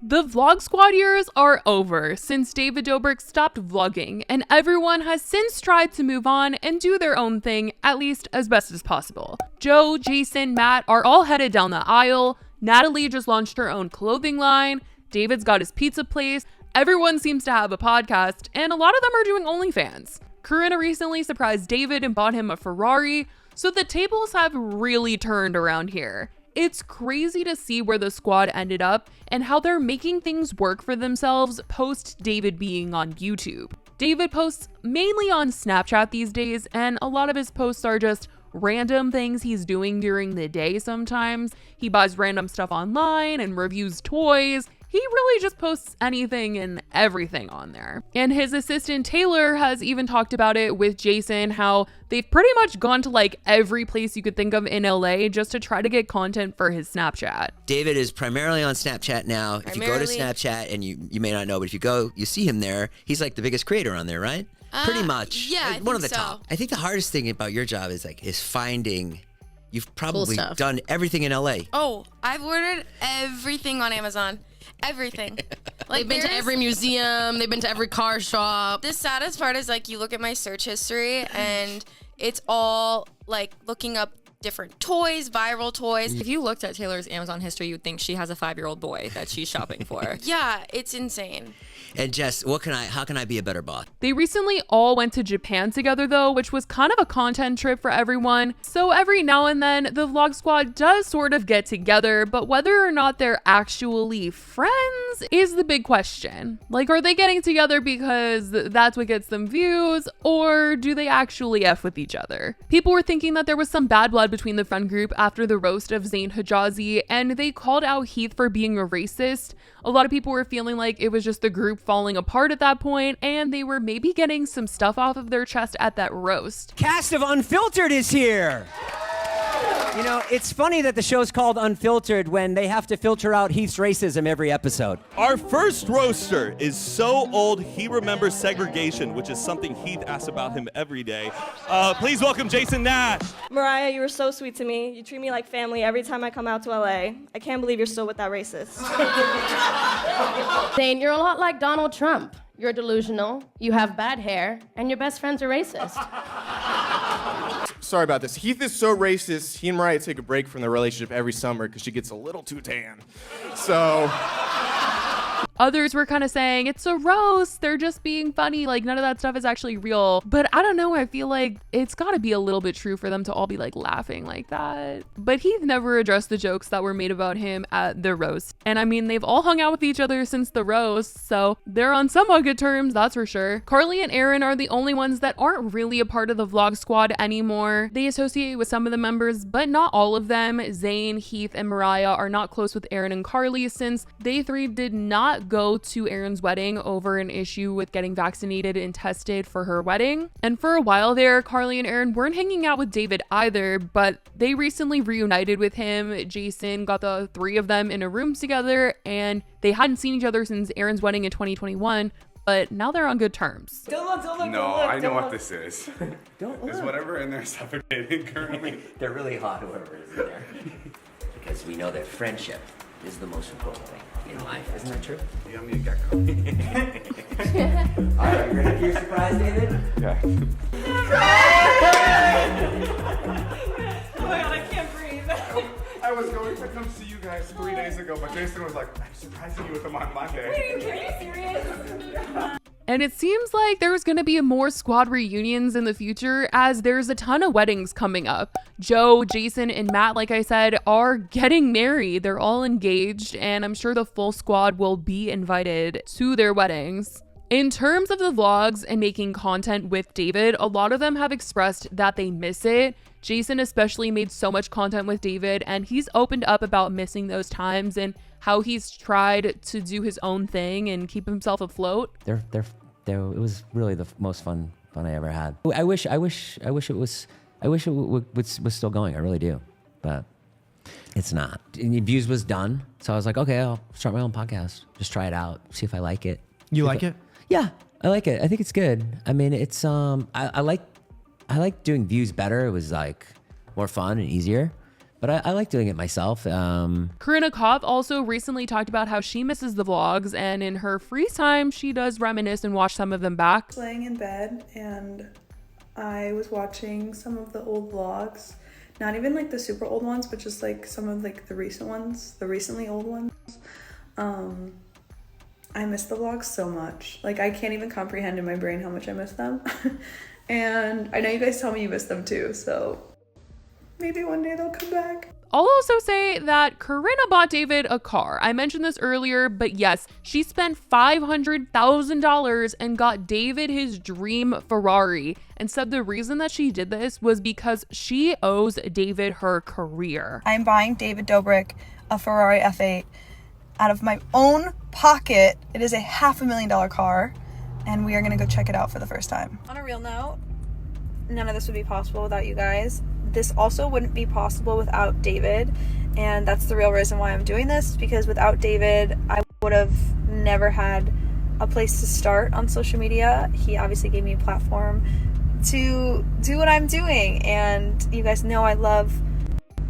The Vlog Squad years are over since David Dobrik stopped vlogging, and everyone has since tried to move on and do their own thing, at least as best as possible. Joe, Jason, Matt are all headed down the aisle. Natalie just launched her own clothing line. David's got his pizza place. Everyone seems to have a podcast, and a lot of them are doing OnlyFans. Corinna recently surprised David and bought him a Ferrari, so the tables have really turned around here. It's crazy to see where the squad ended up and how they're making things work for themselves post David being on YouTube. David posts mainly on Snapchat these days, and a lot of his posts are just random things he's doing during the day sometimes. He buys random stuff online and reviews toys. He really just posts anything and everything on there. And his assistant Taylor has even talked about it with Jason, how they've pretty much gone to like every place you could think of in LA just to try to get content for his Snapchat. David is primarily on Snapchat now. If you go to Snapchat, and you may not know, but if you go, you see him there. He's like the biggest creator on there, right? Pretty much. Yeah, one of the top. I think the hardest thing about your job is finding. You've probably done everything in LA. Oh, I've ordered everything on Amazon. Everything. Like, they've been to every museum. They've been to every car shop. The saddest part is, like, you look at my search history and it's all like looking up different toys, viral toys. If you looked at Taylor's Amazon history, you'd think she has a 5-year-old boy that she's shopping for. Yeah, it's insane. And Jess, how can I be a better boss? They recently all went to Japan together though, which was kind of a content trip for everyone. So every now and then the Vlog Squad does sort of get together, but whether or not they're actually friends is the big question. Like, are they getting together because that's what gets them views, or do they actually F with each other? People were thinking that there was some bad blood between the friend group after the roast of Zayn Hijazi, and they called out Heath for being a racist. A lot of people were feeling like it was just the group falling apart at that point, and they were maybe getting some stuff off of their chest at that roast. Cast of Unfiltered is here. You know, it's funny that the show's called Unfiltered when they have to filter out Heath's racism every episode. Our first roaster is so old he remembers segregation, which is something Heath asks about him every day. Please welcome Jason Nash. Mariah, you were so sweet to me. You treat me like family every time I come out to LA. I can't believe you're still with that racist. Zayn, you're a lot like Donald Trump. You're delusional, you have bad hair, and your best friends are racist. Sorry about this. Heath is so racist, he and Mariah take a break from their relationship every summer because she gets a little too tan. So... Others were kind of saying, it's a roast, they're just being funny, like none of that stuff is actually real. But I don't know, I feel like it's gotta be a little bit true for them to all be like laughing like that. But Heath never addressed the jokes that were made about him at the roast. And I mean, they've all hung out with each other since the roast, so they're on somewhat good terms, that's for sure. Carly and Aaron are the only ones that aren't really a part of the Vlog Squad anymore. They associate with some of the members, but not all of them. Zayn, Heath, and Mariah are not close with Aaron and Carly since they three did not go to Aaron's wedding over an issue with getting vaccinated and tested for her wedding. And for a while there, Carly and Aaron weren't hanging out with David either, but they recently reunited with him. Jason got the three of them in a room together, and they hadn't seen each other since Aaron's wedding in 2021, but now they're on good terms. Don't look, I know what this is. Don't look. Is whatever in there suffocating currently? They're really hot, whoever is in there. Because we know that friendship is the most important thing in life. Isn't that true? Yummy gecko. All right, you ready for your surprise, David? Yeah. Oh my god, I can't breathe. I was going to come see you guys 3 days ago, but Jason was like, I'm surprising you with them on Monday. Wait, are you serious? And it seems like there's going to be more squad reunions in the future, as there's a ton of weddings coming up. Joe, Jason, and Matt, like I said, are getting married. They're all engaged, and I'm sure the full squad will be invited to their weddings. In terms of the vlogs and making content with David, a lot of them have expressed that they miss it. Jason especially made so much content with David, and he's opened up about missing those times and how he's tried to do his own thing and keep himself afloat. It was really the most fun I ever had. I wish it was still going. I really do, but it's not. And Views was done, so I was like, okay, I'll start my own podcast. Just try it out, see if I like it. You like it? Yeah, I like it. I think it's good. I mean, it's I like doing Views better. It was like more fun and easier, But I like doing it myself. Corinna Kopf also recently talked about how she misses the vlogs, and in her free time, she does reminisce and watch some of them back. Laying in bed, and I was watching some of the old vlogs. Not even like the super old ones, but just like some of like the recent ones, the recently old ones. I miss the vlogs so much. Like, I can't even comprehend in my brain how much I miss them. And I know you guys tell me you miss them too, so maybe one day they'll come back. I'll also say that Corinna bought David a car. I mentioned this earlier, but yes, she spent $500,000 and got David his dream Ferrari, and said the reason that she did this was because she owes David her career. I'm buying David Dobrik a Ferrari F8 out of my own pocket. It is a $500,000 car, and we are gonna go check it out for the first time. On a real note, none of this would be possible without you guys. This also wouldn't be possible without David, and that's the real reason why I'm doing this, because without David, I would have never had a place to start on social media. He obviously gave me a platform to do what I'm doing, and you guys know I love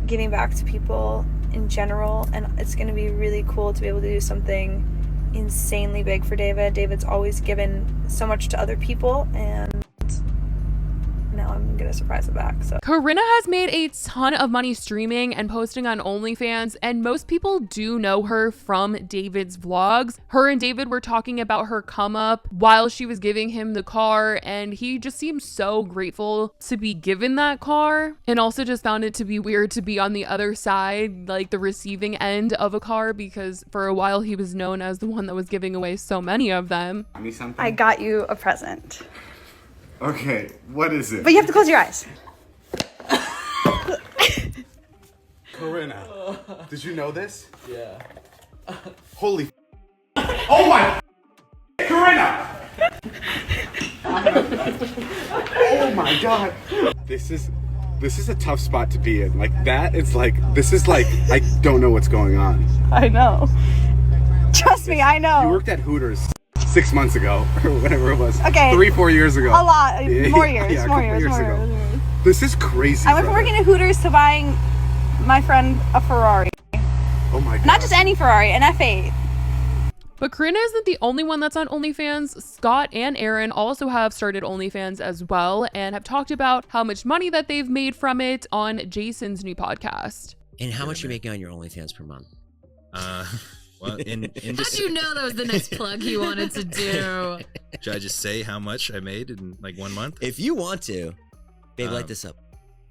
giving back to people in general, and it's going to be really cool to be able to do something insanely big for David. David's always given so much to other people, and now I'm gonna surprise him back. So Corinna has made a ton of money streaming and posting on OnlyFans, and most people do know her from David's vlogs. Her and David were talking about her come up while she was giving him the car, and he just seemed so grateful to be given that car, and also just found it to be weird to be on the other side, like the receiving end of a car, because for a while he was known as the one that was giving away so many of them. I got you a present. Okay, what is it? But you have to close your eyes. Corinna, did you know this? Yeah. Holy oh my Corinna! Oh my god. This is a tough spot to be in. Like that, it's like, this is like, I don't know what's going on. I know. Trust me, I know. You worked at Hooters 6 months ago, or whatever it was. Okay. 3-4 years ago. A lot. More years. Yeah, more a couple years. More ago. years. This is crazy. I went from working at Hooters to buying my friend a Ferrari. Oh my god. Not just any Ferrari, an F8. But Corinna isn't the only one that's on OnlyFans. Scott and Aaron also have started OnlyFans as well, and have talked about how much money that they've made from it on Jason's new podcast. And how much are you making on your OnlyFans per month? Well, How'd you know that was the next plug he wanted to do? Should I just say how much I made in like 1 month? If you want to, babe, light this up.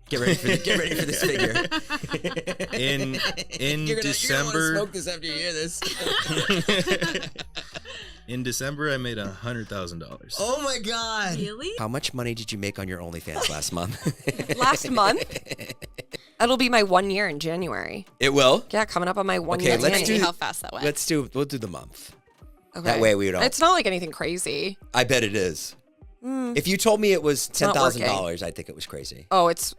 Get ready for this figure. In you're December, gonna smoke this after you hear this. in December, I made $100,000. Oh my god! Really? How much money did you make on your OnlyFans last month? Last month? It'll be my 1 year in January. It will? Yeah, coming up on my 1 year. Okay, let's see do how fast that went. We'll do the month. Okay. That way we don't. It's not like anything crazy. I bet it is. If you told me it was not $10,000, I'd think it was crazy. Oh, it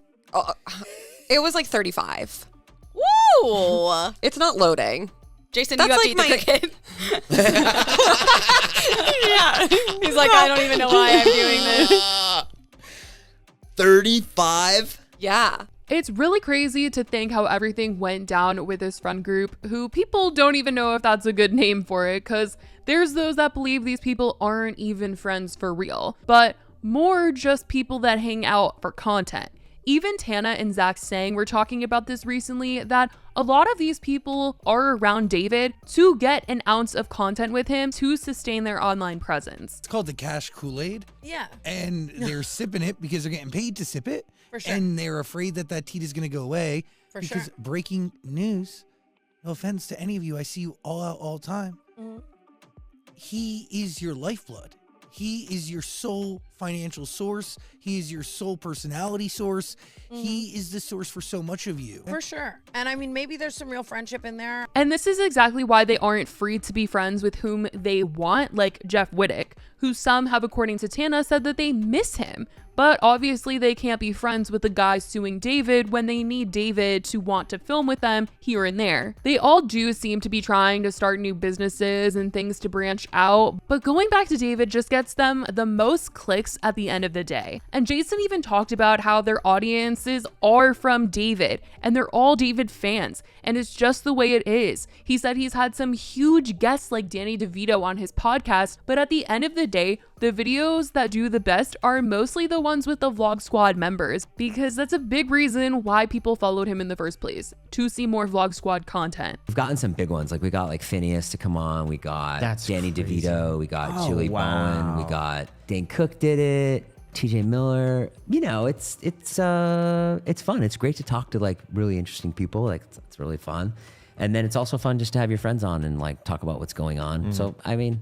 was like 35. Woo! It's not loading. Jason, That's you have like to eat the cricket. Yeah. He's like, I don't even know why I'm doing this. 35? Yeah. It's really crazy to think how everything went down with this friend group, who people don't even know if that's a good name for it, because there's those that believe these people aren't even friends for real, but more just people that hang out for content. Even Tana and Zach Sang were talking about this recently, that a lot of these people are around David to get an ounce of content with him to sustain their online presence. It's called the cash Kool-Aid. Yeah. And they're sipping it because they're getting paid to sip it. For sure. And they're afraid that tea is going to go away. For because sure. breaking news, no offense to any of you, I see you all out all the time. Mhm. He is your lifeblood. He is your sole financial source. He is your sole personality source. He is the source for so much of you. For sure. And I mean, maybe there's some real friendship in there. And this is exactly why they aren't free to be friends with whom they want, like Jeff Wittick, who some have, according to Tana, said that they miss him. but obviously they can't be friends with the guy suing David when they need David to want to film with them here and there. They all do seem to be trying to start new businesses and things to branch out, but going back to David just gets them the most clicks at the end of the day. And Jason even talked about how their audiences are from David and they're all David fans, and it's just the way it is. He said he's had some huge guests like Danny DeVito on his podcast, but at the end of the day, the videos that do the best are mostly the ones with the Vlog Squad members, because that's a big reason why people followed him in the first place, to see more Vlog Squad content. We've gotten some big ones. Like we got like Phineas to come on. We got Danny DeVito. We got Julie Bowen. We got Dane Cook did it. TJ Miller. You know, it's fun. It's great to talk to like really interesting people. Like it's really fun. And then it's also fun just to have your friends on and like talk about what's going on. So, I mean,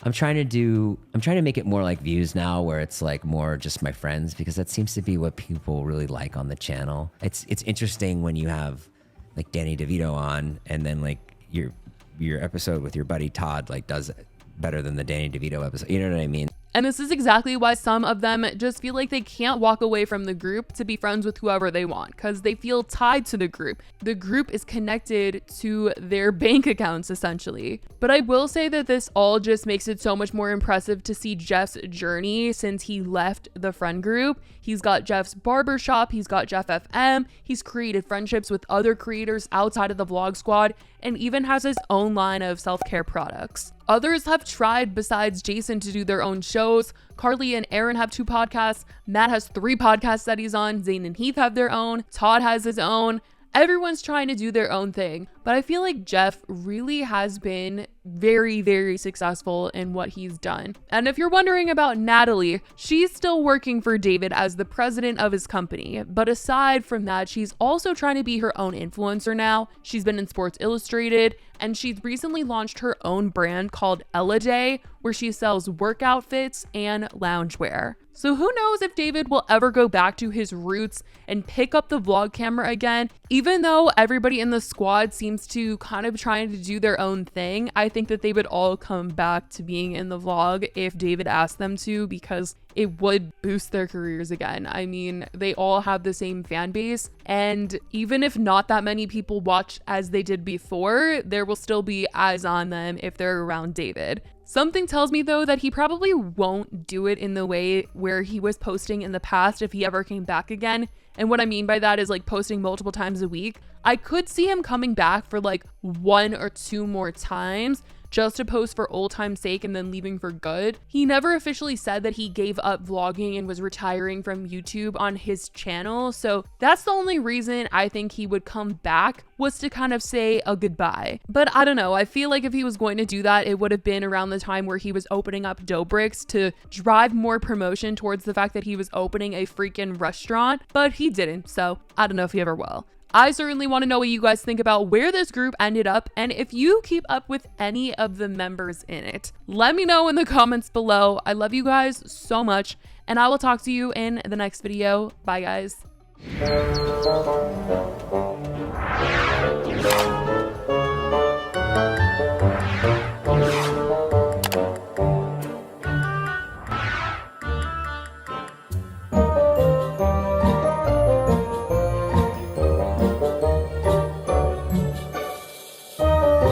I'm trying to make it more like Views now, where it's like more just my friends, because that seems to be what people really like on the channel. It's interesting when you have like Danny DeVito on, and then like your episode with your buddy Todd like does better than the Danny DeVito episode. You know what I mean? And this is exactly why some of them just feel like they can't walk away from the group to be friends with whoever they want, because they feel tied to the group. The group is connected to their bank accounts, essentially. But I will say that this all just makes it so much more impressive to see Jeff's journey since he left the friend group. He's got Jeff's barbershop, he's got Jeff FM, he's created friendships with other creators outside of the Vlog Squad, and even has his own line of self-care products. Others have tried besides Jason to do their own shows. Carly and Aaron have 2 podcasts. Matt has 3 podcasts that he's on. Zane and Heath have their own. Todd has his own. Everyone's trying to do their own thing, but I feel like Jeff really has been very, very successful in what he's done. And if you're wondering about Natalie, she's still working for David as the president of his company. But aside from that, she's also trying to be her own influencer now. She's been in Sports Illustrated, and she's recently launched her own brand called Ella Day, where she sells work outfits and loungewear. So who knows if David will ever go back to his roots and pick up the vlog camera again. Even though everybody in the squad seems to kind of trying to do their own thing, I think that they would all come back to being in the vlog if David asked them to, because it would boost their careers again. I mean, they all have the same fan base, and even if not that many people watch as they did before, there will still be eyes on them if they're around David. Something tells me though that he probably won't do it in the way where he was posting in the past if he ever came back again. And what I mean by that is like posting multiple times a week. I could see him coming back for like 1 or 2 more times just to post for old time's sake and then leaving for good. He never officially said that he gave up vlogging and was retiring from YouTube on his channel, so that's the only reason I think he would come back, was to kind of say a goodbye. But I don't know, I feel like if he was going to do that, it would have been around the time where he was opening up Dobrik's to drive more promotion towards the fact that he was opening a freaking restaurant, but he didn't, so I don't know if he ever will. I certainly want to know what you guys think about where this group ended up, and if you keep up with any of the members in it. Let me know in the comments below. I love you guys so much, and I will talk to you in the next video. Bye, guys.